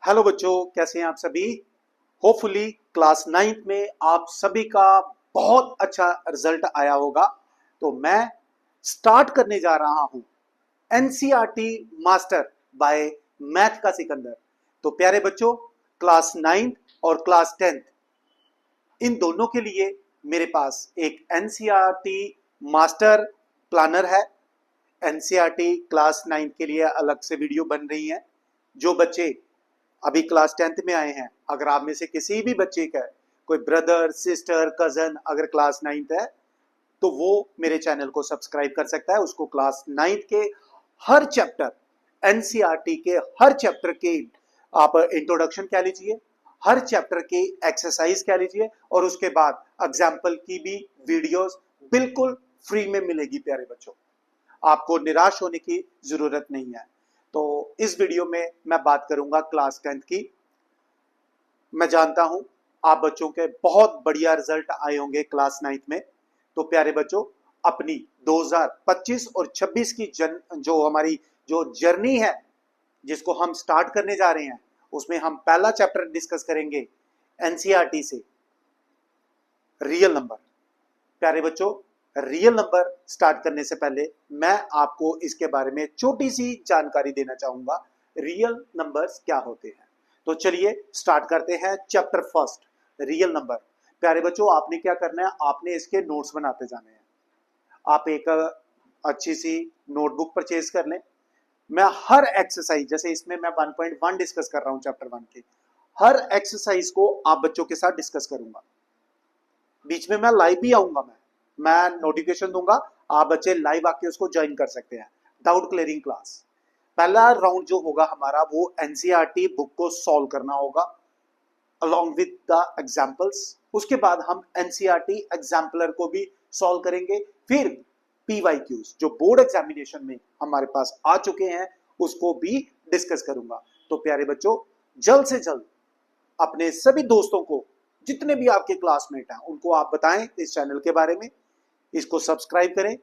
Hello बच्चों, कैसे हैं आप सभी। होपफुली क्लास नाइन्थ में आप सभी का बहुत अच्छा रिजल्ट आया होगा। तो मैं स्टार्ट करने जा रहा हूं एनसीईआरटी मास्टर बाय मैथ का सिकंदर। तो प्यारे बच्चों, क्लास नाइन्थ और क्लास टेंथ इन दोनों के लिए मेरे पास एक एनसीईआरटी मास्टर प्लानर है। एनसीईआरटी क्लास नाइन्थ के लिए अलग से वीडियो बन रही है। जो बच्चे अभी क्लास टेंथ में आए हैं, अगर आप में से किसी भी बच्चे का कोई ब्रदर सिस्टर कजन अगर क्लास नाइन्थ है तो वो मेरे चैनल को सब्सक्राइब कर सकता है। उसको क्लास नाइन्थ के हर चैप्टर, एनसीईआरटी के हर चैप्टर के आप इंट्रोडक्शन कह लीजिए, हर चैप्टर के एक्सरसाइज कह लीजिए, और उसके बाद एग्जाम्पल की भी वीडियोस बिल्कुल फ्री में मिलेगी। प्यारे बच्चों, आपको निराश होने की जरूरत नहीं है। तो इस वीडियो में मैं बात करूंगा क्लास टेंथ की। मैं जानता हूं आप बच्चों के बहुत बढ़िया रिजल्ट आए होंगे क्लास नाइन्थ में। तो प्यारे बच्चों, अपनी 2025 और 26 की जो हमारी जो जर्नी है, जिसको हम स्टार्ट करने जा रहे हैं, उसमें हम पहला चैप्टर डिस्कस करेंगे एनसीईआरटी से, रियल नंबर। प्यारे बच्चों, रियल नंबर स्टार्ट करने से पहले मैं आपको इसके बारे में छोटी सी जानकारी देना चाहूंगा, रियल नंबर्स क्या होते हैं। तो चलिए स्टार्ट करते हैं चैप्टर फर्स्ट, रियल नंबर। प्यारे बच्चों, आपने क्या करना है, आपने इसके नोट्स बनाते जाने हैं। आप एक अच्छी सी नोटबुक परचेज कर लें। मैं हर एक्सरसाइज, जैसे इसमें मैं 1.1 डिस्कस कर रहा हूं चैप्टर 1 की, हर एक्सरसाइज को आप बच्चों के साथ डिस्कस करूंगा। बीच में मैं लाइव भी आऊंगा, मैं नोटिफिकेशन दूंगा, आप बच्चे लाइव आके उसको ज्वाइन कर सकते हैं। डाउट क्लियरिंग क्लास, पहला राउंड जो होगा हमारा वो एनसीईआरटी बुक को सॉल्व करना होगा अलॉन्ग विद द एग्जांपल्स। उसके बाद हम एनसीईआरटी एग्जाम्पलर को भी सॉल्व करेंगे। फिर पीवाईक्यूज जो बोर्ड एग्जामिनेशन में हमारे पास आ चुके हैं उसको भी डिस्कस करूंगा। तो प्यारे बच्चों, जल्द से जल्द अपने सभी दोस्तों को, जितने भी आपके क्लासमेट हैं, उनको आप बताएं इस चैनल के बारे में, इसको सब्सक्राइब करें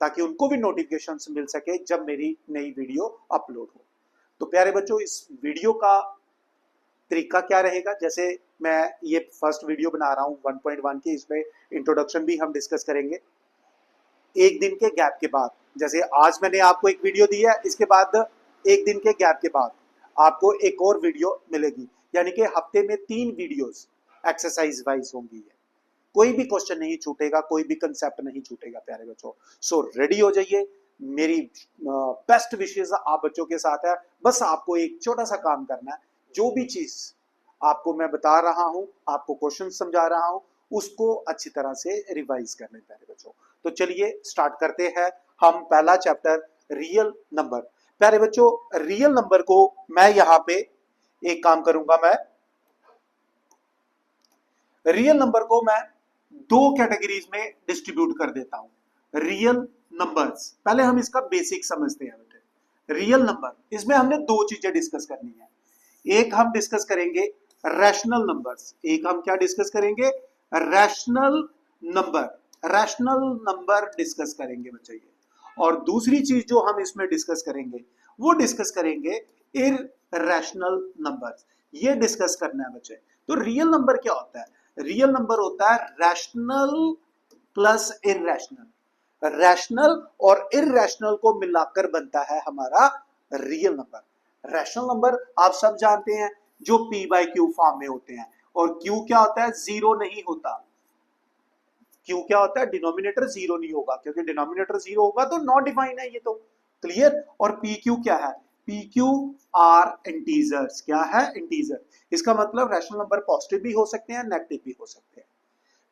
ताकि उनको भी नोटिफिकेशन मिल सके जब मेरी नई वीडियो अपलोड हो। तो प्यारे बच्चों, इस वीडियो का तरीका क्या रहेगा, जैसे मैं ये फर्स्ट वीडियो बना रहा हूं 1.1 की, इसमें इंट्रोडक्शन भी हम डिस्कस करेंगे। एक दिन के गैप के बाद, जैसे आज मैंने आपको एक वीडियो दी है, इसके बाद एक दिन के गैप के बाद आपको एक और वीडियो मिलेगी, यानी कि हफ्ते में 3 वीडियोस एक्सरसाइज वाइज होंगी। कोई भी क्वेश्चन नहीं छूटेगा, कोई भी कंसेप्ट नहीं छूटेगा प्यारे बच्चों। सो रेडी हो जाइए, मेरी बेस्ट विशेष आप बच्चों के साथ है। बस आपको एक छोटा सा काम करना है, जो भी चीज आपको मैं बता रहा हूं, आपको क्वेश्चन समझा रहा हूं, उसको अच्छी तरह से रिवाइज कर लें प्यारे बच्चों। तो चलिए स्टार्ट करते हैं हम पहला चैप्टर, रियल नंबर। प्यारे बच्चों, रियल नंबर को मैं यहां पे एक काम करूंगा, मैं रियल नंबर को मैं 2 कैटेगरीज में डिस्ट्रीब्यूट कर देता हूं। रियल नंबर्स, पहले हम इसका बेसिक समझते हैं बेटे। रियल नंबर, इसमें हमने 2 चीजें डिस्कस करनी है। एक हम डिस्कस करेंगे रैशनल नंबर्स, एक हम क्या डिस्कस करेंगे, rational number. Rational number discuss करेंगे बच्चे ये। और दूसरी चीज जो हम इसमें डिस्कस करेंगे वो डिस्कस करेंगे इररेशनल नंबर्स। ये डिस्कस करना है बच्चे। तो रियल नंबर क्या होता है, रियल नंबर होता है रैशनल प्लस इररेशनल। रैशनल और इररेशनल को मिलाकर बनता है हमारा रियल नंबर। रैशनल नंबर आप सब जानते हैं, जो पी बाई क्यू फॉर्म में होते हैं। और क्यू क्या होता है, जीरो नहीं होता। क्यू क्या होता है, डिनोमिनेटर जीरो नहीं होगा, क्योंकि डिनोमिनेटर जीरो होगा तो नॉट डिफाइन है ये तो। क्लियर। और पी क्यू क्या है, पी क्यू आर इंटीजर्स। क्या है, इंटीजर। इसका मतलब रैशनल नंबर पॉजिटिव भी हो सकते हैं, नेगेटिव भी हो सकते हैं।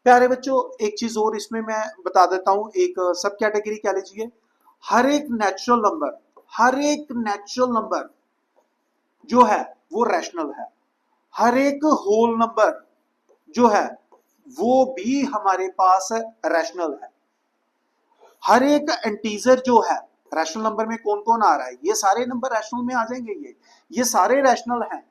प्यारे बच्चों, एक चीज और इसमें मैं बता देता हूं, एक सब कैटेगरी कह लीजिए। हर एक नेचुरल नंबर, हर एक नेचुरल नंबर जो है वो रैशनल है। हर एक होल नंबर जो है वो भी हमारे पास रैशनल है। हर एक इंटीजर जो है, रैशनल नंबर में कौन कौन आ रहा है, ये सारे नंबर रैशनल में आ जाएंगे। ये सारे रैशनल हैं।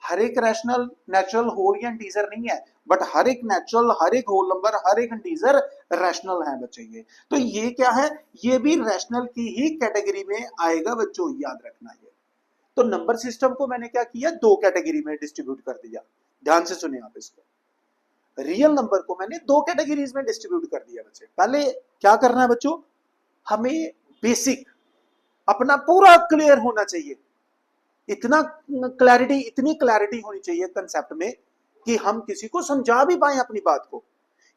हर एक रैशनल नेचुरल होल या इंटीजर नहीं है, बट हर एक नेचुरल, हर एक होल नंबर, हर एक इंटीजर रैशनल है बच्चे ये। तो ये क्या है, ये भी रैशनल की ही कैटेगरी में आएगा बच्चों, याद रखना ये। तो नंबर सिस्टम को मैंने क्या किया, दो कैटेगरी में डिस्ट्रीब्यूट कर दिया। ध्यान से सुनिए आप इसको, रियल नंबर को मैंने दो कैटेगरीज में डिस्ट्रीब्यूट कर दिया बच्चे। पहले क्या करना है बच्चों, हमें बेसिक अपना पूरा क्लियर होना चाहिए, इतनी क्लैरिटी होनी चाहिए कंसेप्ट में कि हम किसी को समझा भी पाए अपनी बात को।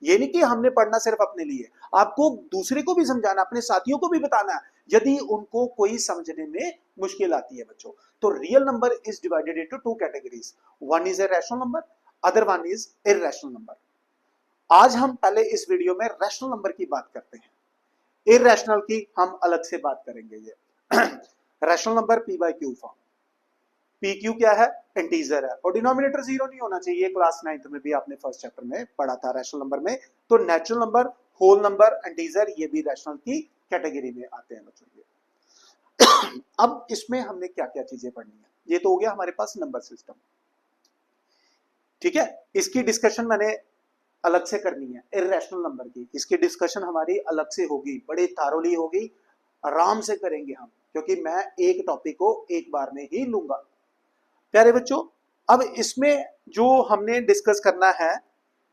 ये नहीं कि हमने पढ़ना सिर्फ अपने लिए, आपको दूसरे को भी समझाना, अपने साथियों को भी बताना है यदि उनको कोई समझने में मुश्किल आती है बच्चों। तो real number is divided into two categories, one is a rational number, other one is irrational number. आज हम पहले इस वीडियो में रैशनल नंबर की बात करते हैं, इररेशनल की हम अलग से बात करेंगे। ये rational number P by Q form, P Q क्या है, इंटीजर है और डिनोमिनेटर जीरो नहीं होना चाहिए। क्लास 9th में भी आपने फर्स्ट चैप्टर में पढ़ा था रैशनल नंबर में। तो natural number, whole number, integer, ये भी रैशनल की कैटेगरी में आते हैं बच्चों। अब इसमें हमने क्या क्या चीजें पढ़नी है, ये तो हो गया हमारे पास नंबर सिस्टम, ठीक है। इसकी डिस्कशन मैंने अलग से करनी है, इररेशनल नंबर की, इसकी डिस्कशन हमारी अलग से होगी, बड़ी थारोली होगी, आराम से करेंगे हम, क्योंकि मैं एक टॉपिक को एक बार में ही लूंगा। प्यारे बच्चों, अब इसमें जो हमने डिस्कस करना है,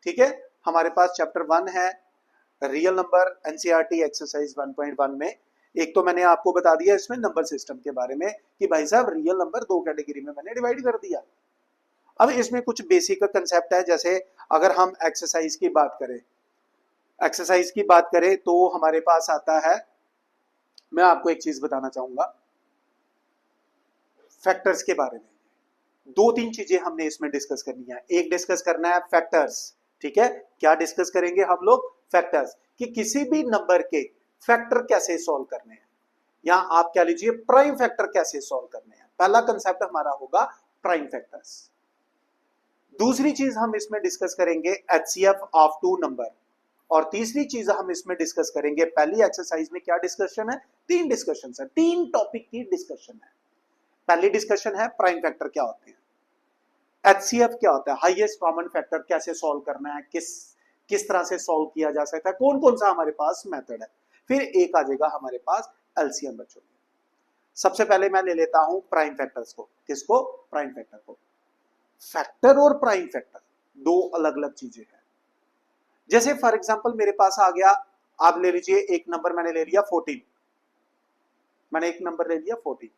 ठीक है, हमारे पास चैप्टर 1 है रियल नंबर, एनसीईआरटी एक्सरसाइज 1.1 में। एक तो मैंने आपको बता दिया इसमें नंबर सिस्टम के बारे में कि भाई साहब रियल नंबर दो कैटेगरी में मैंने डिवाइड कर दिया। अब इसमें कुछ बेसिक कंसेप्ट है, जैसे अगर हम एक्सरसाइज की बात करें तो हमारे पास आता है, मैं आपको एक चीज बताना चाहूंगा फैक्टर्स के बारे में। दो तीन चीजें हमने इसमें डिस्कस करनी है। एक डिस्कस करना है फैक्टर्स, ठीक है। क्या डिस्कस करेंगे हम लोग, फैक्टर्स, कि किसी भी नंबर के फैक्टर कैसे सॉल्व करने हैं, या आप क्या लीजिए प्राइम फैक्टर कैसे सॉल्व करने हैं। पहला कंसेप्ट हमारा होगा प्राइम फैक्टर्स। दूसरी चीज हम इसमें डिस्कस करेंगे एचसीएफ ऑफ टू नंबर, और तीसरी चीज हम इसमें डिस्कस करेंगे, पहली एक्सरसाइज में क्या डिस्कशन है, तीन डिस्कशन है, तीन टॉपिक की डिस्कशन है। पहली डिस्कशन है प्राइम फैक्टर क्या होते हैं, एचसीएफ क्या होता है, हाईएस्ट कॉमन फैक्टर कैसे सॉल्व करना है, किस तरह से सॉल्व किया जा सकता है, कौन कौन सा हमारे पास मेथड है। फिर एक आ जाएगा हमारे पास एलसीएम बच्चों। सबसे पहले मैं ले लेता हूं प्राइम फैक्टर्स को, किसको, प्राइम फैक्टर को। फैक्टर और प्राइम फैक्टर दो अलग अलग चीजें हैं। जैसे फॉर एग्जांपल मेरे पास आ गया, आप ले लीजिए एक नंबर मैंने ले लिया 14, मैंने एक नंबर ले लिया 14।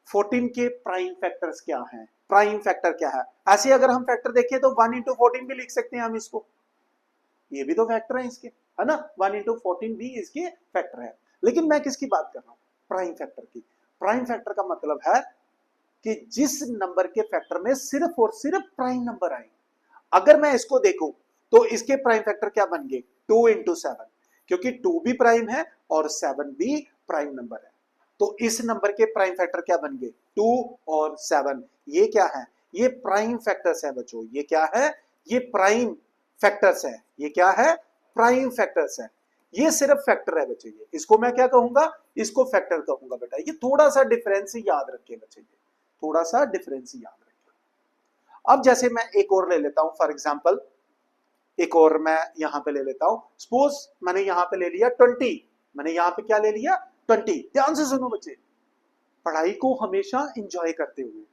14 के प्राइम फैक्टर्स क्या हैं, प्राइम फैक्टर क्या है। ऐसे अगर हम फैक्टर देखें तो 1 इंटू 14 भी लिख सकते हैं हम इसको, ये भी तो फैक्टर है इसके, है ना, 1 इंटू 14 भी इसके फैक्टर है। लेकिन मैं किसकी बात कर रहा हूं, प्राइम फैक्टर की। प्राइम फैक्टर का मतलब है कि जिस नंबर के फैक्टर में सिर्फ और सिर्फ प्राइम नंबर आए। अगर मैं इसको देखूं तो इसके प्राइम फैक्टर क्या बन गए, 2 इंटू 7, क्योंकि 2 भी प्राइम है और 7 भी प्राइम नंबर है। तो इस नंबर के प्राइम फैक्टर क्या बन गए, 2 और 7। ये क्या है, ये प्राइम फैक्टर्स है बच्चों। ये क्या है, ये प्राइम फैक्टर्स है। ये क्या है, प्राइम फैक्टर्स है। ये सिर्फ फैक्टर है बच्चे। ये इसको मैं क्या कहूंगा, इसको फैक्टर कहूंगा बेटा। ये थोड़ा सा डिफरेंस याद रखिए बच्चे, थोड़ा सा डिफरेंस याद रखिए। अब जैसे मैं एक और ले लेता हूं, फॉर एग्जांपल एक और मैं यहां पे ले लेता हूं। सपोज मैंने यहां पे ले लिया 20, मैंने यहां पे क्या ले लिया, 20। ध्यान से सुनो बच्चे, पढ़ाई को हमेशा एंजॉय करते हुए।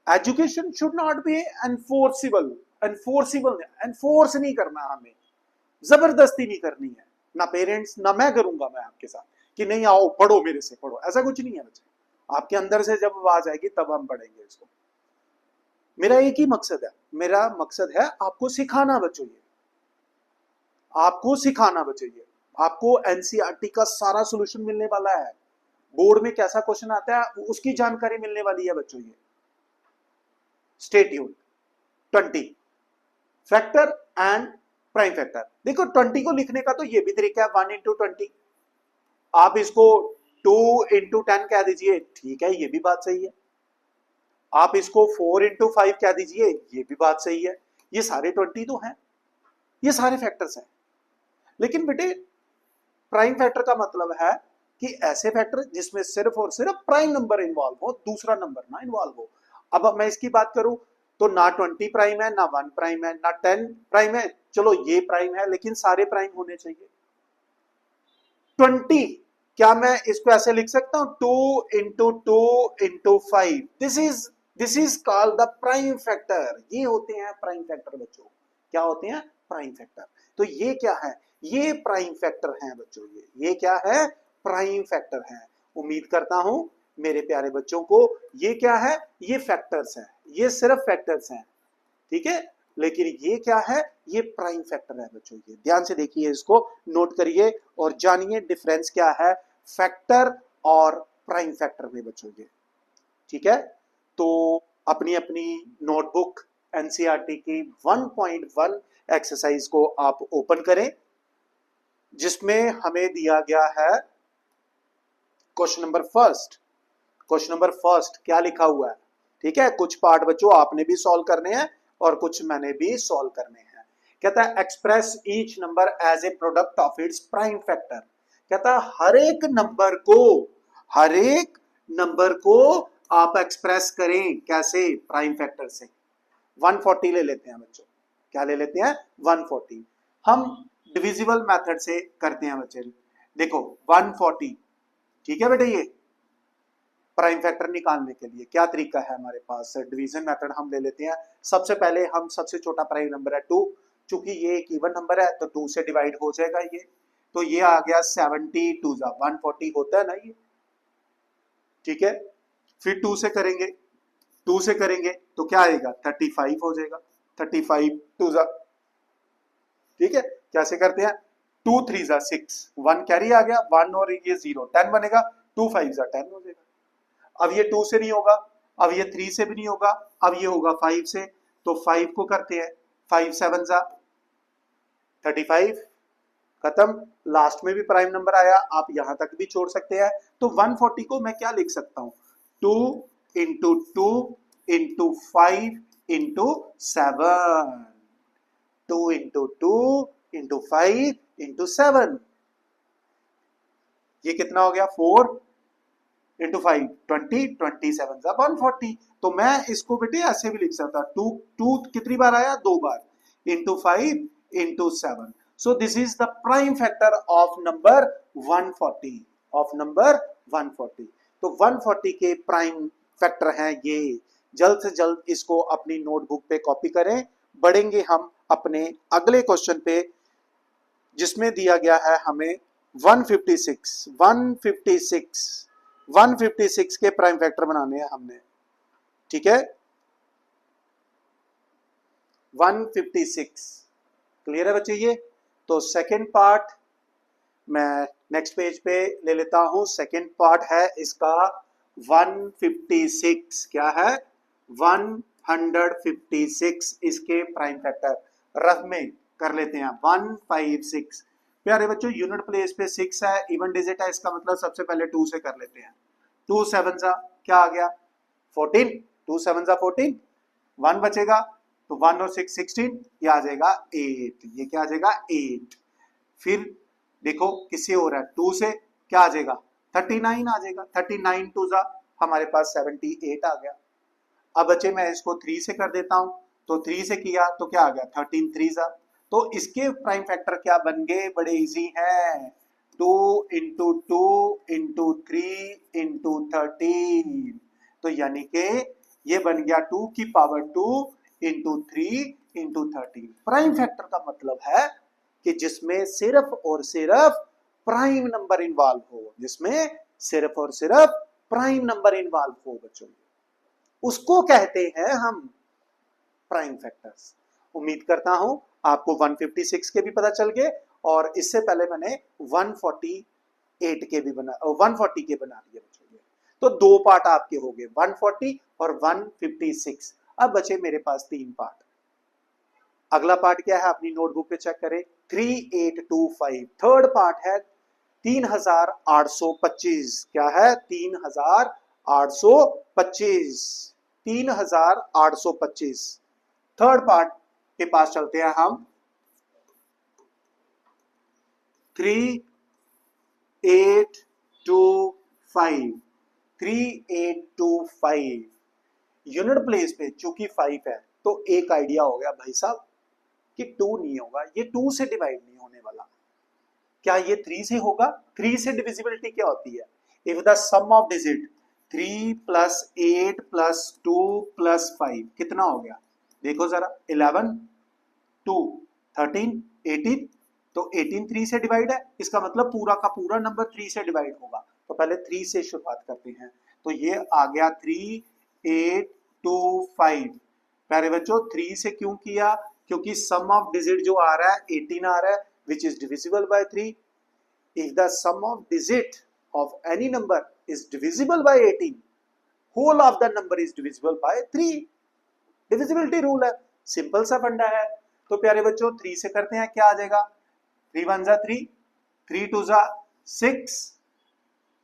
Education should not be enforceable, enforce नहीं करना, हमें जबरदस्ती नहीं करनी है, ना पेरेंट्स ना मैं करूंगा मैं आपके साथ कि नहीं आओ पढ़ो मेरे से पढ़ो, ऐसा कुछ नहीं है बच्चे। आपके अंदर से जब आवाज आएगी तब हम पढ़ेंगे इसको। मेरा एक ही मकसद है, मेरा मकसद है आपको सिखाना बच्चों। ये आपको सिखाना बच्चों, ये आपको एनसीईआरटी का सारा सॉल्यूशन मिलने वाला है। बोर्ड में कैसा क्वेश्चन आता है उसकी जानकारी मिलने वाली है बच्चों। ये stay tuned. 20 factor and prime factor. देखो 20 को लिखने का तो ये भी तरीका है, 1 इंटू 20। आप इसको 2 इंटू 10 कह दीजिए, ठीक है, ये भी बात सही है। आप इसको 4 इंटू 5 कह दीजिए, ये भी बात सही है। ये सारे 20 तो हैं, ये सारे फैक्टर्स हैं। लेकिन बेटे प्राइम फैक्टर का मतलब है कि ऐसे फैक्टर जिसमें सिर्फ और सिर्फ प्राइम नंबर इन्वॉल्व हो, दूसरा नंबर ना इन्वॉल्व हो। अब मैं इसकी बात करूं तो ना 20 प्राइम है, ना 1 प्राइम है, ना 10 प्राइम है। चलो ये प्राइम है लेकिन सारे प्राइम होने चाहिए। 20 क्या मैं इसको ऐसे लिख सकता हूं, 2 × 2 × 5? This is called the prime factor. ये होते हैं प्राइम फैक्टर बच्चों। क्या होते हैं? Prime factor. तो ये क्या है? ये प्राइम फैक्टर हैं बच्चों। ये क्या है? प्राइम फैक्टर है। उम्मीद करता हूं मेरे प्यारे बच्चों को ये क्या है? ये फैक्टर्स हैं, ये सिर्फ फैक्टर्स हैं, ठीक है। लेकिन ये क्या है? ये प्राइम फैक्टर है बच्चों। ये ध्यान से देखिए, इसको नोट करिए और जानिए डिफरेंस क्या है फैक्टर और प्राइम फैक्टर में बच्चों। ये ठीक है। तो अपनी अपनी नोटबुक एनसीईआरटी की 1.1 एक्सरसाइज को आप ओपन करें, जिसमें हमें दिया गया है question number first. Question number first क्या लिखा हुआ है? ठीक है, कुछ पार्ट बच्चों आपने भी सॉल्व करने हैं और कुछ मैंने भी सॉल्व करने हैं। कहता है express each number as a product of its prime factor. कहता है हर एक नंबर को आप एक्सप्रेस करें कैसे? प्राइम फैक्टर से। 140 ले लेते हैं बच्चों। क्या ले लेते हैं? 140। हम डिविजिबल मेथड से करते हैं बच्चे। देखो 140, ठीक है बेटा। ये प्राइम फैक्टर निकालने के लिए क्या तरीका है हमारे पास? डिवीजन मेथड हम ले लेते हैं। सबसे पहले हम सबसे छोटा प्राइम नंबर है 2, चूंकि ये एक इवन नंबर है तो 2 से डिवाइड हो जाएगा ये। तो ये आ गया 70 2 140 होता है ना ये, ठीक है। फिर 2 से करेंगे, 2 से करेंगे तो क्या आएगा? 35 हो जाएगा। 35 2 ठीक है। कैसे करते हैं? 2 3 6, 1 कैरी आ गया, 1 और ये 0, 10 बनेगा। 2 5 10 हो जाएगा। अब ये 2 से नहीं होगा, अब ये 3 से भी नहीं होगा, अब ये होगा 5 से। तो 5 को करते हैं, 5 7 35, खत्म। लास्ट में भी प्राइम नंबर आया, आप यहां तक भी छोड़ सकते हैं। तो 140 को मैं क्या लिख सकता हूं? 2 × 2 × 5 × 7। 2 × 2 × 5 × 7। ये कितना हो गया? 4 × 5 20, 27 140। तो मैं इसको बेटे ऐसे भी लिख सकता, 2 कितनी बार आया? 2 बार, × 5 × 7। So this is the prime factor of number 140, of number 140। तो 140 के प्राइम फैक्टर हैं ये। जल्द से जल्द इसको अपनी नोटबुक पे कॉपी करें। बढ़ेंगे हम अपने अगले क्वेश्चन पे, जिसमें दिया गया है हमें 156 के प्राइम फैक्टर बनाने हैं हमने, ठीक है। 156 क्लियर है बच्चे ये? तो सेकंड पार्ट मैं नेक्स्ट पेज पे ले लेता हूं। सेकंड पार्ट है इसका 156। क्या है? 156 इसके प्राइम फैक्टर रफ में कर लेते हैं। 156 प्यारे बच्चों, यूनिट प्लेस पे 6 है, इवन डिजिट है, इसका मतलब सबसे पहले 2 से कर लेते हैं। 2 7 क्या आ गया? 14। 2 7 14, 1 बचेगा तो 1 और 6 16, ये आ जाएगा 8। ये क्या आ जाएगा? 8। फिर देखो किससे हो रहा है? 2 से क्या आ जाएगा? 39 आ जाएगा। 39 2 हमारे पास 78 आ गया। अब बच्चे मैं इसको 3 से कर देता हूं, तो 3 से किया तो क्या आ गया? 13 3 तो इसके प्राइम फैक्टर क्या बन गए? बड़े इजी हैं। 2 × 2 × 3 × 13। तो यानी कि ये बन गया 2 की पावर 2 × 3 × 13। प्राइम फैक्टर का मतलब है कि जिसमें सिर्फ और सिर्फ प्राइम नंबर इन्वॉल्व हो, जिसमें सिर्फ और सिर्फ प्राइम नंबर इन्वॉल्व हो बच्चों, उसको कहते हैं हम प्राइम फैक्टर्स। उम्मीद करता हूं आपको 156 के भी पता चल गए, और इससे पहले मैंने 148 के भी 140 के बना दिए बच्चों। तो 2 पार्ट आपके हो गए, 140 और 156। अब बचे मेरे पास 3 पार्ट। अगला पार्ट क्या है? अपनी नोटबुक पे चेक करें। 3825 थर्ड पार्ट है। 3825 क्या है? 3825। 3825 थर्ड पार्ट के पास चलते हैं हम। 3825 3825 यूनिट प्लेस पे चूंकि 5 है तो एक आइडिया हो गया भाई साहब कि 2 नहीं होगा, ये 2 से डिवाइड नहीं होने वाला। क्या ये 3 से होगा? 3 से डिविजिबिलिटी क्या होती है? If the sum of digit 3 plus 8 plus 2 plus 5 कितना हो गया? देखो जरा, 11 2 13 18, तो 18 3 से डिवाइड है, इसका मतलब पूरा का पूरा नंबर 3 से डिवाइड होगा। तो पहले 3 से शुरुआत करते हैं। तो ये आ गया 3 8 2 5। प्यारे बच्चों 3 से क्यों किया? क्योंकि सम ऑफ डिजिट जो आ रहा है 18 आ रहा है, which is divisible by 3। If the sum of digit of any number is divisible by 18, whole of the number is divisible by 3। Divisibility rule है, सिंपल सा फंडा है। तो प्यारे बच्चों 3 से करते हैं, क्या आ जाएगा? 3 1 जा 3, 3 2 जा 6,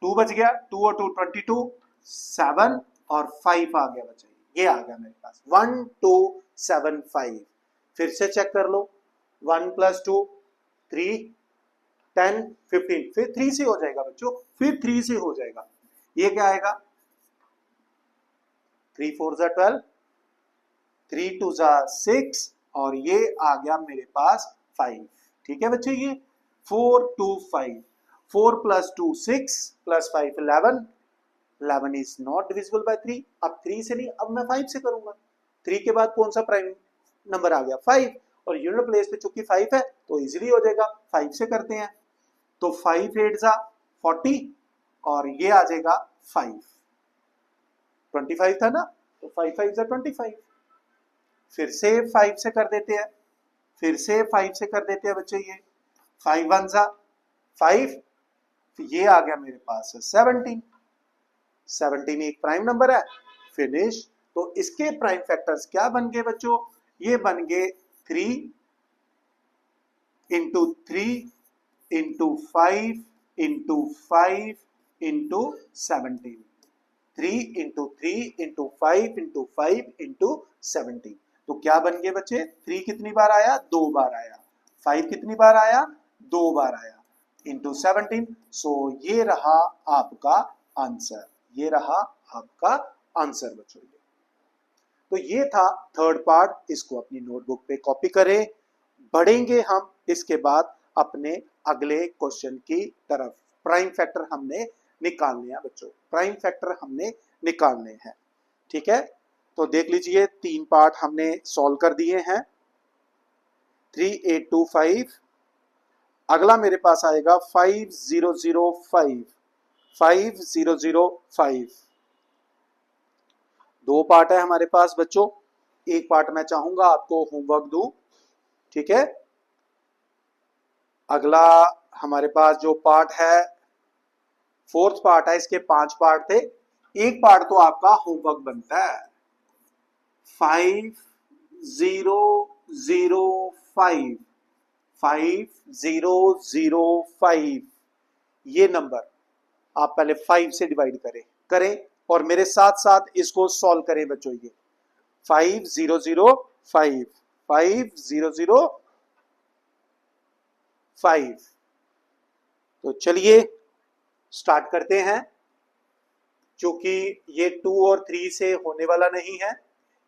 2 बच गया, 2 और 2 22, 7 और 5 आ गया बच्चे, ये आ गया मेरे पास 1 2 7 5। फिर से चेक कर लो, 1 प्लस 2 3 10 15, फिर 3 से हो जाएगा बच्चों, फिर 3 से हो जाएगा। ये क्या आएगा? 3 4 जा 12, 3 2 जा 6 और ये आ गया मेरे पास 5। ठीक है बच्चे, ये 4 2 5, 4 plus 2 6 plus 5 11, 11 is not divisible by 3। अब 3 से नहीं, अब मैं 5 से करूंगा। 3 के बाद कौन सा प्राइम नंबर आ गया? 5, और यूनिट प्लेस पे चूंकि 5 है तो इजीली हो जाएगा, 5 से करते हैं। तो 5 8 जा 40 और ये आ जाएगा 5, 25 था ना, तो 5 5 जा 25। फिर से 5 से कर देते हैं, फिर से 5 से कर देते हैं बच्चे, ये 5 1 जा 5, ये आ गया मेरे पास 17। 17 एक प्राइम नंबर है, फिनिश। तो इसके प्राइम फैक्टर्स क्या बन गए बच्चों? ये बन गए 3 into 3 into 5 into 5 into 17। 3 into 3 into 5 into 5 into 17। तो क्या बन गए बच्चे? 3 कितनी बार आया? 2 बार आया। 5 कितनी बार आया? 2 बार आया, इंटू 17। सो ये रहा आपका आंसर, ये रहा आपका आंसर बच्चों। तो ये था थर्ड पार्ट, इसको अपनी नोटबुक पे कॉपी करें। बढ़ेंगे हम इसके बाद अपने अगले क्वेश्चन की तरफ। प्राइम फैक्टर हमने निकालने हैं बच्चों, प्राइम फैक्टर हमने निकालने हैं। ठीक है, तो देख लीजिए 3 पार्ट हमने सॉल्व कर दिए हैं। 3825, अगला मेरे पास आएगा 5005। 5005 दो पार्ट है हमारे पास बच्चों। एक पार्ट मैं चाहूंगा आपको होमवर्क दूं, ठीक है। अगला हमारे पास जो पार्ट है, फोर्थ पार्ट है, इसके 5 पार्ट थे, एक पार्ट तो आपका होमवर्क बनता है। 5005, 5005 ये नंबर आप पहले 5 से डिवाइड करें और मेरे साथ साथ इसको सॉल्व करें बच्चों। ये 5005, 5005। तो चलिए स्टार्ट करते हैं। क्योंकि ये 2 और 3 से होने वाला नहीं है,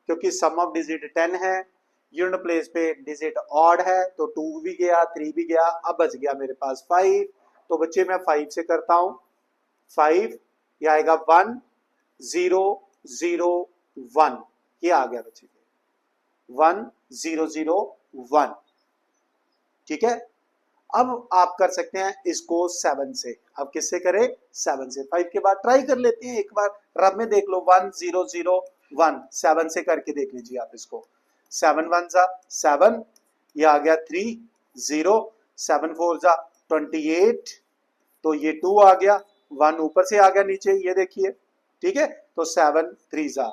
क्योंकि सम ऑफ डिजिट 10 है, यूनिट प्लेस पे डिजिट ऑड है, तो 2 भी गया 3 भी गया, अब बच गया मेरे पास 5। तो बच्चे मैं 5 से करता हूं। 5 ये आएगा 1 0 0 1, ये आ गया बच्चे 1 0 0 1। ठीक है, अब आप कर सकते हैं इसको 7 से। अब किससे करें? 7 से। 5 के बाद ट्राई कर लेते हैं एक बार, रब में देख लो 1 0 0 1, 7 से करके देख लीजिए आप इसको। 7 1 जा 7, ये आ गया 3 0, 7 4 जा 28, तो ये 2 आ गया, 1 ऊपर से आ गया नीचे, ये देखिए। ठीक है, तो 7 3 जा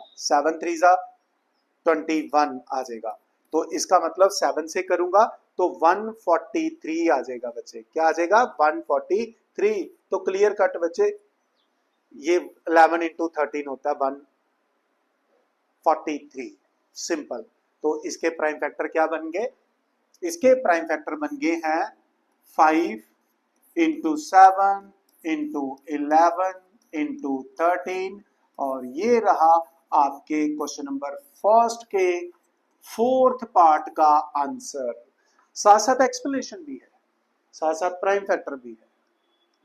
21 आ जाएगा। तो इसका मतलब 7 से करूंगा तो 143 आ जाएगा बच्चे। क्या आ जाएगा? 143। तो क्लियर कट बच्चे, ये 11 इंटू 13 होता है 143, सिंपल। तो इसके प्राइम फैक्टर क्या बन गए? इसके प्राइम फैक्टर बन गए हैं 5 इंटू 7 इंटू 11 इंटू 13, और ये रहा आपके क्वेश्चन नंबर फर्स्ट के फोर्थ पार्ट का आंसर। साथ साथ एक्सप्लेनेशन भी है, साथ साथ प्राइम फैक्टर भी है।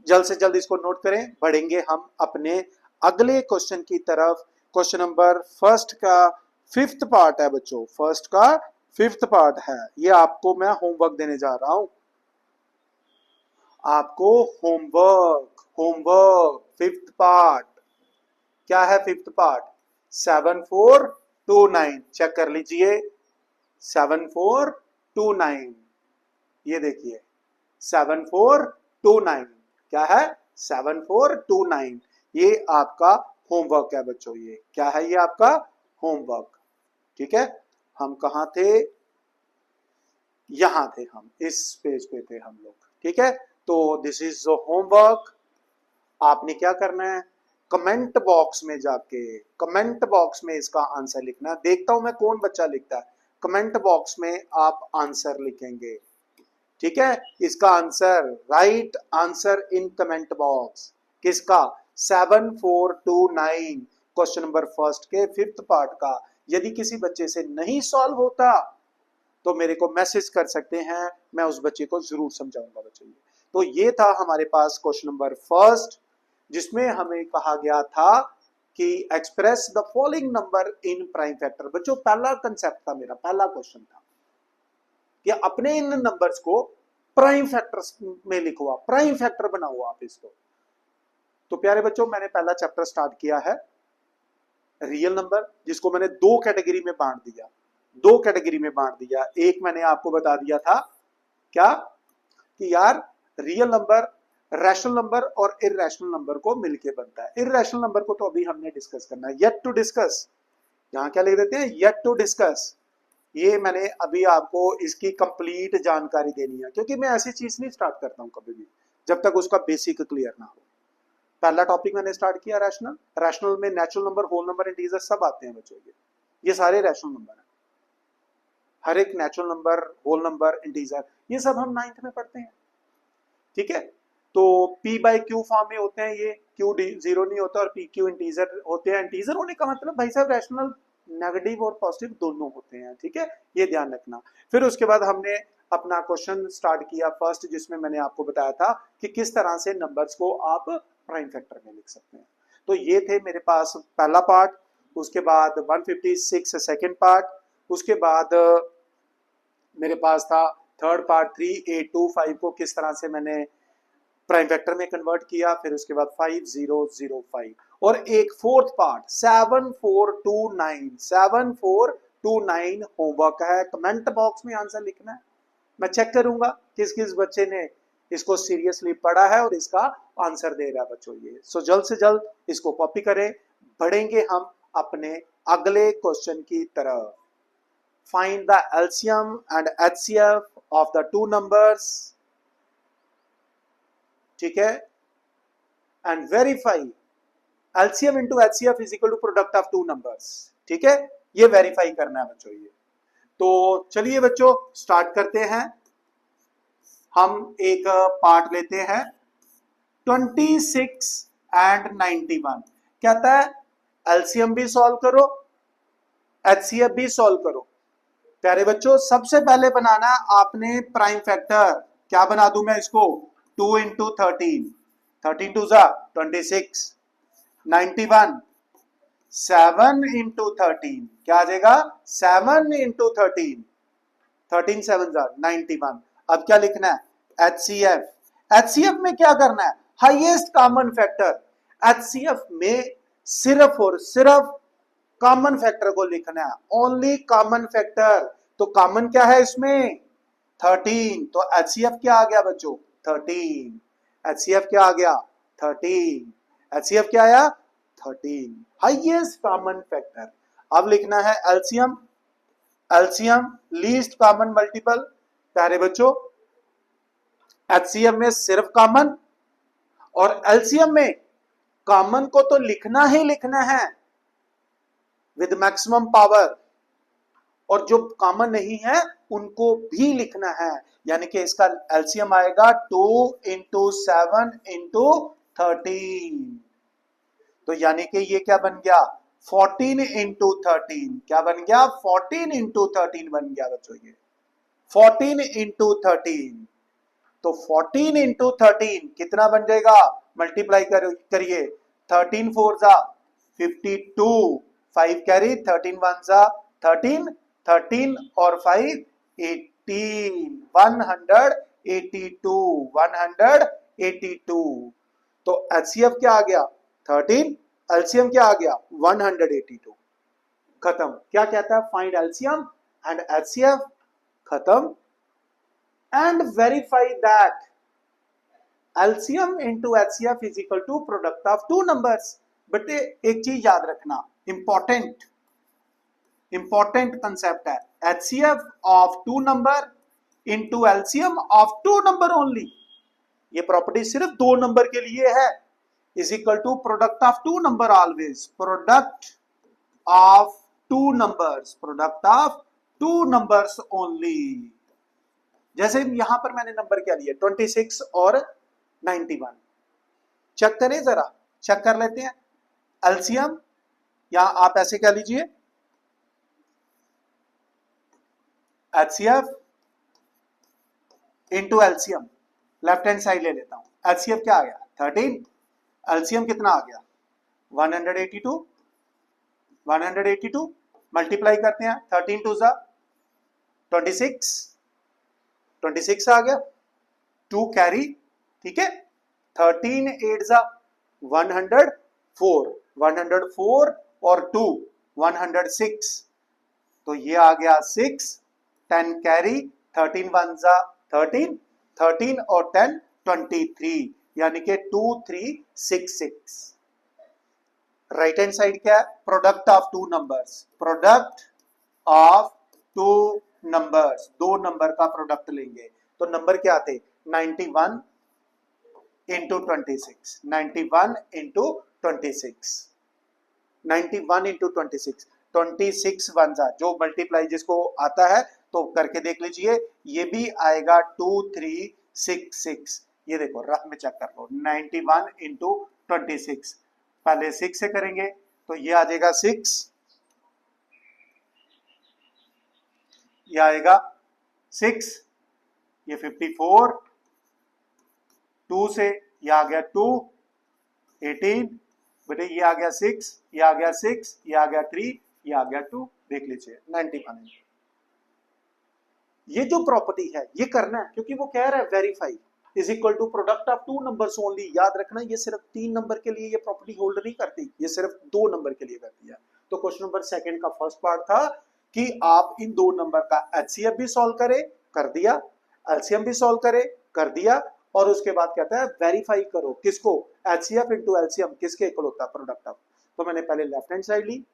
जल्द से जल्द इसको नोट करें, बढ़ेंगे हम अपने अगले क्वेश्चन की तरफ। क्वेश्चन नंबर फर्स्ट का 5th पार्ट है बच्चों, फर्स्ट का 5th पार्ट है। ये आपको मैं होमवर्क देने जा रहा हूं, आपको होमवर्क, होमवर्क 5th पार्ट। क्या है 5th पार्ट? 7429, चेक कर लीजिए 7429। ये देखिए 7429 क्या है? 7429। ये आपका होमवर्क है बच्चों। ये क्या है? ये आपका होमवर्क। ठीक है, हम कहां थे? यहां थे, हम इस पेज पे थे हम लोग। ठीक है, तो दिस इज होमवर्क। आपने क्या करना है? कमेंट बॉक्स में जाके, कमेंट बॉक्स में इसका आंसर लिखना है। देखता हूं मैं कौन बच्चा लिखता है। कमेंट बॉक्स में आप आंसर लिखेंगे। ठीक है, इसका answer, right answer in comment box. किसका? 7429 क्वेश्चन नंबर फर्स्ट के 5th पार्ट का। यदि किसी बच्चे से नहीं सॉल्व होता तो मेरे को मैसेज कर सकते हैं, मैं उस बच्चे को जरूर समझाऊंगा बच्चों। तो ये था हमारे पास क्वेश्चन नंबर फर्स्ट, जिसमें हमें कहा गया था कि express the following number in prime factor. बच्चों पहला कंसेप्ट था, मेरा पहला क्वेश्चन था कि अपने इन नंबर्स को प्राइम फैक्टर्स में लिखो, आप प्राइम फैक्टर बनाओ आप इसको। तो प्यारे बच्चों, मैंने पहला चैप्टर स्टार्ट किया है रियल नंबर, जिसको मैंने दो कैटेगरी में बांट दिया, दो कैटेगरी में बांट दिया। एक मैंने आपको बता दिया था क्या कि यार रियल नंबर रैशनल नंबर और इररेशनल नंबर को मिलके बनता है। इररेशनल नंबर को तो अभी हमने डिस्कस करना है, येट टू डिस्कस। यहां क्या लिख देते हैं? Yet to discuss. ये मैंने अभी आपको इसकी कंप्लीट जानकारी देनी है, क्योंकि मैं ऐसी चीज नहीं स्टार्ट करता हूं कभी भी जब तक उसका बेसिक क्लियर ना हो। पहला टॉपिक मैंने स्टार्ट किया रैशनल। रैशनल में natural number, whole number, integer सब आते हैं बच्चों। ये सारे रैशनल नंबर हैं। हर एक natural number, whole number, integer, ये सब हम 9th में पढ़ते हैं। ठीक है, तो p बाई क्यू फॉर्म में होते हैं ये, क्यू जीरो नहीं होता, और पी क्यू इंटीजर होते हैं। इंटीजर होने का मतलब भाई साहब रैशनल नेगेटिव और पॉजिटिव दोनों होते हैं। ठीक है, ये ध्यान रखना। फिर उसके बाद हमने अपना क्वेश्चन स्टार्ट किया फर्स्ट, जिसमें मैंने आपको बताया था कि किस तरह से नंबर्स को आप प्राइम फैक्टर में लिख सकते हैं। तो ये थे मेरे पास पहला पार्ट। उसके बाद 156 सेकेंड पार्ट। उसके बाद मेरे पास था थर्ड पार्ट 3825 को किस तरह से मैंने प्राइम फैक्टर में कन्वर्ट किया। फिर उसके बाद 5005 और एक फोर्थ पार्ट 7429। 7429 होमवर्क है, कमेंट बॉक्स में आंसर लिखना है। मैं चेक करूंगा किस किस बच्चे ने इसको सीरियसली पढ़ा है और इसका आंसर दे रहा है बच्चों। ये सो जल्द से जल्द इसको कॉपी करें, बढ़ेंगे हम अपने अगले क्वेश्चन की तरफ। Find the LCM and HCF of the two numbers. ठीक है, and verify LCM into HCF is equal to product of two numbers. ठीक है, ये वेरीफाई करना है बच्चों। ये तो चलिए बच्चों स्टार्ट करते हैं। हम एक पार्ट लेते हैं 26 एंड 91। कहता है एलसीएम भी सॉल्व करो, एचसीएफ भी सॉल्व करो। प्यारे बच्चों, सबसे पहले बनाना आपने प्राइम फैक्टर। क्या बना दूं मैं इसको? 2 इंटू 13, 13 टू जा 26, 91 7 इंटू 13, क्या आ जाएगा? 7 इंटू 13, 13 7 जा 91। अब क्या लिखना है? एचसीएफ। एचसीएफ में क्या करना है? Highest common factor. एचसीएफ में सिर्फ और सिर्फ कॉमन फैक्टर को लिखना है, ओनली कॉमन फैक्टर। तो कॉमन क्या है इसमें? 13। तो एचसीएफ क्या आ गया बच्चों? 13। एचसीएफ क्या आ गया? 13। एचसीएफ क्या आया? 13, हाईएस्ट कॉमन फैक्टर। अब लिखना है LCM. LCM least common multiple. प्यारे बच्चों, एचसीएफ में सिर्फ कॉमन और एलसीएम में कॉमन को तो लिखना ही लिखना है विद मैक्सिमम पावर, और जो कॉमन नहीं है उनको भी लिखना है। यानी कि इसका एलसीएम आएगा 2 इंटू 7 इंटू 13। तो यानी कि ये क्या बन गया? 14 इंटू 13। क्या बन गया? 14 इंटू 13 बन गया बच्चों। ये 14 इंटू 13 तो 14 इंटू 13 कितना बन जाएगा, मल्टीप्लाई करिए, 13 फोर जा 52, 5 कैरी, 13 वन जा 13, 13 और 5 18, 182, 182। तो एचसीएफ क्या आ गया 13, एलसीएम क्या आ गया 182। खत्म। क्या कहता है, फाइंड एलसीएम एंड एचसीएफ, खत्म। And verify that LCM into HCF is equal to product of two numbers। बटे एक चीज याद रखना, इंपॉर्टेंट कंसेप्ट है, HCF of two number into LCM of two number only। ये प्रॉपर्टी सिर्फ दो नंबर के लिए है, is equal to product of two number always, product of two numbers, product of two numbers only। जैसे यहां पर मैंने नंबर क्या लिया 26 और 91, चेक करें जरा, चेक कर लेते हैं एलसीएम, या आप ऐसे क्या लीजिए HCF into LCM, left hand side ले लेता हूं, एचसीएफ क्या आ गया 13, एलसीएम कितना आ गया 182, 182 मल्टीप्लाई करते हैं, 13 टू जा 26, 26 आ गया, 2 कैरी, ठीक है, 13 8 जा 104, 104 और 2 106, तो ये आ गया 6, 10 कैरी, 13 वन जा 13, 13 और 10 23, यानी कि 2366। राइट हैंड साइड क्या है, product of two numbers, product of two numbers, दो नंबर का प्रोडक्ट लेंगे, तो नंबर क्या थे 91 इंटू 26, 91 इंटू 26, 91 इंटू 26, 26 वन जा, जो मल्टीप्लाई जिसको आता है तो करके देख लीजिए, ये भी आएगा 2366। ये देखो रफ में चेक कर लो, 91 इंटू 26, पहले 6 से करेंगे तो ये आ जाएगा 6, ये आएगा 6, ये 54, 2 से ये आ गया 2, 18, बेटे ये आ गया 6, ये आ गया 6, ये आ गया 3, ये आ गया 2, देख लीजिए 91। ये जो प्रॉपर्टी है ये करना है, क्योंकि वो कह रहा है verify is equal to product of two numbers only. याद रखना ये सिर्फ 3 नंबर के लिए ये प्रॉपर्टी होल्ड नहीं करती, ये सिर्फ 2 नंबर के लिए करती है। तो क्वेश्चन नंबर 2 का फर्स्ट पार्ट था कि आप इन 2 नंबर का एचसीएफ भी सॉल्व करें, कर दिया, एलसीएम भी सॉल्व करें, कर दिया, और उसके बाद कहता है वेरीफाई करो किसको, एचसीएफ इंटू एलसीएम किसके इक्वल होता है, प्रोडक्ट ऑफ। तो मैंने पहले लेफ्ट हैंड साइड ली,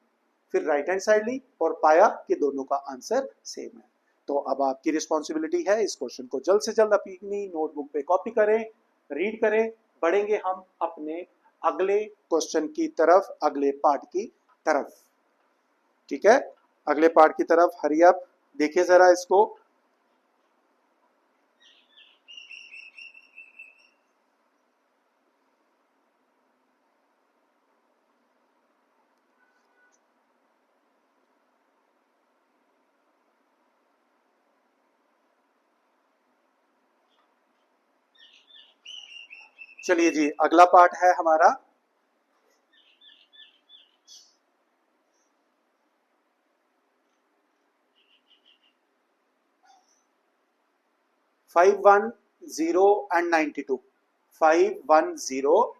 फिर राइट हैंड साइड ली और पाया कि दोनों का आंसर सेम है। तो अब आपकी रिस्पॉन्सिबिलिटी है इस क्वेश्चन को जल्द से जल्द अपनी नोटबुक पे कॉपी करें, रीड करें, बढ़ेंगे हम अपने अगले क्वेश्चन की तरफ, अगले पार्ट की तरफ। ठीक है, अगले पार्ट की तरफ हरी अप, देखिए जरा इसको। चलिए जी, अगला पार्ट है हमारा five one zero and 92, 510,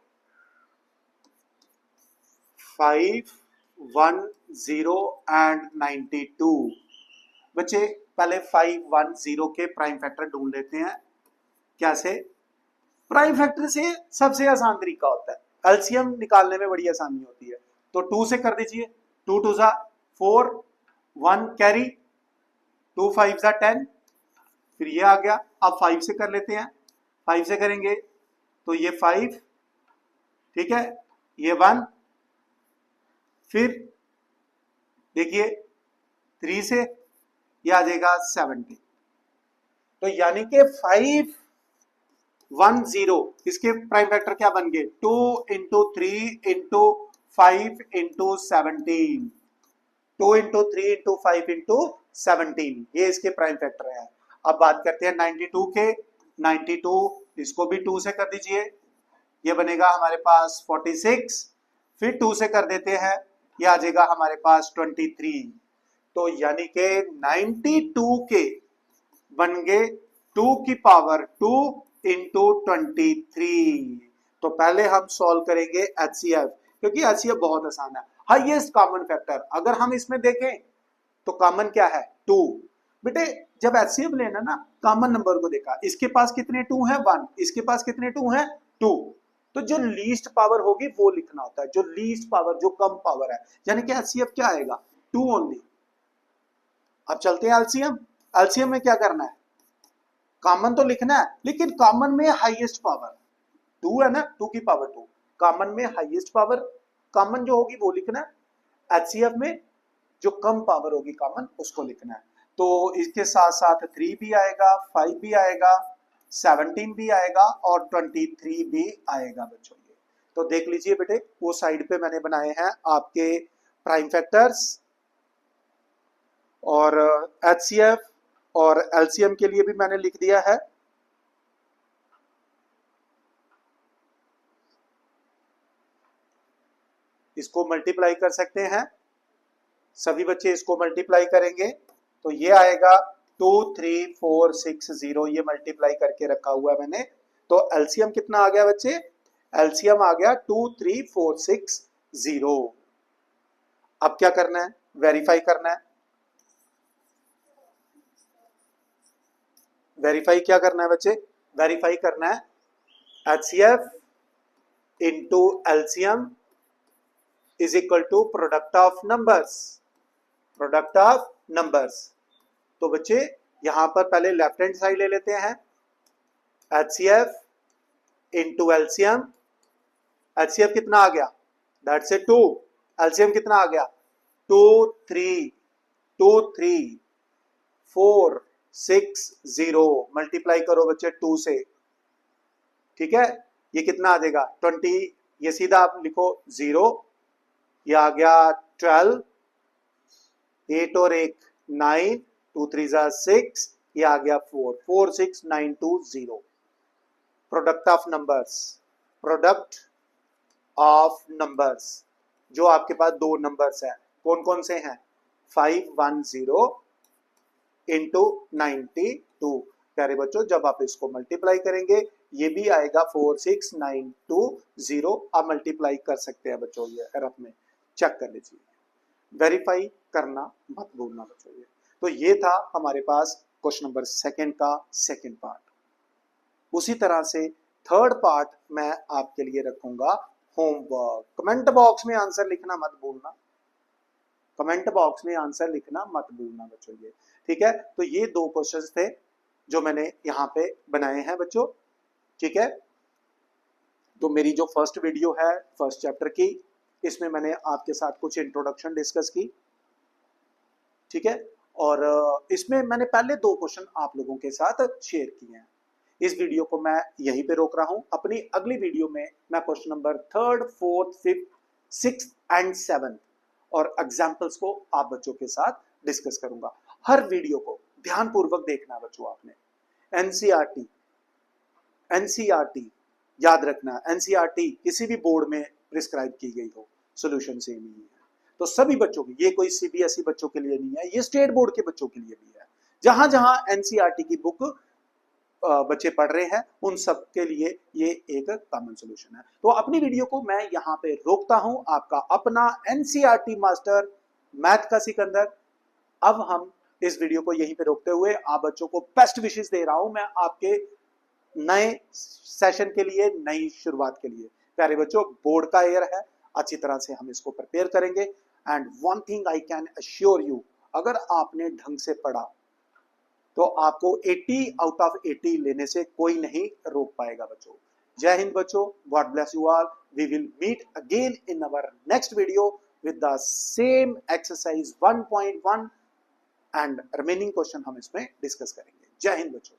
510 and 92। बच्चे पहले 510 के प्राइम फैक्टर ढूंढ लेते हैं। कैसे? प्राइम फैक्टर से सबसे आसान तरीका होता है, एलसीएम निकालने में बड़ी आसानी होती है। तो 2 से कर दीजिए, 2 2 जा 4, 1 कैरी, 2 5 जा 10, फिर ये आ गया। अब 5 से कर लेते हैं, 5 से करेंगे तो ये 5, ठीक है, ये 1, फिर देखिए 3 से ये आ जाएगा 70। तो यानी कि 510 इसके प्राइम फैक्टर क्या बन गए, 2 into 3 into 5 into 17, 2 into 3 into 5 into 17, ये इसके प्राइम फैक्टर है। अब बात करते हैं 92 के, 92, इसको भी 2 से कर दीजिए, ये बनेगा हमारे पास 46, फिर 2 से कर देते हैं, ये आ जाएगा हमारे पास 23। तो यानी कि 92 के बन गए 2 की पावर 2 इंटू 23। तो पहले हम सॉल्व करेंगे HCF, क्योंकि HCF बहुत आसान है। हाईएस्ट कॉमन फैक्टर अगर हम इसमें देखें तो कॉमन क्या है 2। बेटे जब HCF लेना ना, कॉमन नंबर को देखा, इसके पास कितने 2 है 1, इसके पास कितने 2 है 2, तो जो लीस्ट पावर होगी वो लिखना होता है, जो लीस्ट पावर, जो कम पावर है, यानी कि HCF क्या आएगा 2 ओनली। अब चलते हैं एलसीएम। एलसीएम में क्या करना है, कॉमन तो लिखना है, लेकिन कॉमन में हाईएस्ट पावर 2 है ना, 2 की पावर 2, कॉमन में हाईएस्ट पावर कॉमन जो होगी वो लिखना है, एचसीएफ में जो कम पावर होगी कॉमन उसको लिखना है। तो इसके साथ साथ 3 भी आएगा, 5 भी आएगा, 17 भी आएगा और 23 भी आएगा बच्चों। ये तो देख लीजिए बेटे, वो साइड पे मैंने बनाए हैं आपके प्राइम फैक्टर्स और एचसीएफ और एलसीएम के लिए भी मैंने लिख दिया है। इसको मल्टीप्लाई कर सकते हैं, सभी बच्चे इसको मल्टीप्लाई करेंगे तो ये आएगा 23460, ये मल्टीप्लाई करके रखा हुआ है मैंने। तो एलसीएम कितना आ गया बच्चे, एलसीएम आ गया 23460। अब क्या करना है, वेरीफाई करना है। वेरीफाई क्या करना है बच्चे, वेरीफाई करना है HCF into LCM is equal to product of numbers, product of numbers. तो बच्चे यहां पर पहले लेफ्ट हैंड साइड ले लेते हैं, HCF इंटू एलसीएम। HCF कितना आ गया, दैट्स ए 2, एलसीएम कितना आ गया 23460, मल्टीप्लाई करो बच्चे 2 से, ठीक है, ये कितना आ जाएगा 20, ये सीधा आप लिखो 0, ये आ गया 12, 8 और 1 9, 2 3 6, ये आ गया 4, 46920। Product of numbers, product of numbers, जो आपके पास दो नंबर्स है, कौन कौन से हैं 510 इंटू 92। प्यारे बच्चों जब आप इसको मल्टीप्लाई करेंगे ये भी आएगा 46920। आप मल्टीप्लाई कर सकते हैं बच्चों, ये रफ में चेक कर लीजिए, वेरीफाई करना मत भूलना बच्चों। ये तो ये था हमारे पास क्वेश्चन नंबर सेकंड का सेकंड पार्ट। उसी तरह से थर्ड पार्ट मैं आपके लिए रखूंगा होमवर्क। कमेंट बॉक्स में आंसर लिखना मत भूलना, कमेंट बॉक्स में आंसर लिखना मत भूलना बच्चों। ये ठीक है, तो ये दो क्वेश्चंस थे जो मैंने यहाँ पे बनाए हैं बच्चों, ठीक है। तो मेरी जो फर्स्ट वीडियो है फर्स्ट चैप्टर की, इसमें मैंने आपके साथ कुछ इंट्रोडक्शन डिस्कस की, ठीक है, और इसमें मैंने पहले दो क्वेश्चन आप लोगों के साथ शेयर किए हैं। इस वीडियो को मैं यहीं पे रोक रहा हूं, अपनी अगली वीडियो में मैं question number 3rd 4th 5th 6th and 7th और एग्जाम्पल्स को आप बच्चों के साथ डिस्कस करूंगा। हर वीडियो को ध्यानपूर्वक देखना बच्चों आपने। एनसीईआरटी याद रखना, एनसीईआरटी किसी भी बोर्ड में प्रिस्क्राइब की गई हो, सॉल्यूशन सेम ही है। तो सभी बच्चों की, ये कोई सीबीएसई बच्चों के लिए नहीं है, ये स्टेट बोर्ड के बच्चों के लिए भी है। जहां जहां एनसीईआरटी की बुक बच्चे पढ़ रहे हैं उन सब के लिए ये एक कॉमन सॉल्यूशन है। तो अपनी वीडियो को मैं यहाँ पे रोकता हूं, आपका अपना एनसीईआरटी मास्टर मैथ का सिकंदर। अब हम इस वीडियो को यहीं पे रोकते हुए आप बच्चों को बेस्ट विशेस दे रहा हूं मैं आपके नए सेशन के लिए, नई शुरुआत के लिए। प्यारे बच्चों बोर्ड का ईयर है, अच्छी तरह से हम इसको प्रिपेयर करेंगे। And one thing I can assure you, अगर आपने ढंग से पढ़ा तो आपको 80 आउट ऑफ 80 लेने से कोई नहीं रोक पाएगा बच्चों। जय हिंद बच्चों, God bless you all. We will meet again in our next video with the same exercise 1.1 and remaining question हम इसमें डिस्कस करेंगे। जय हिंद बच्चों।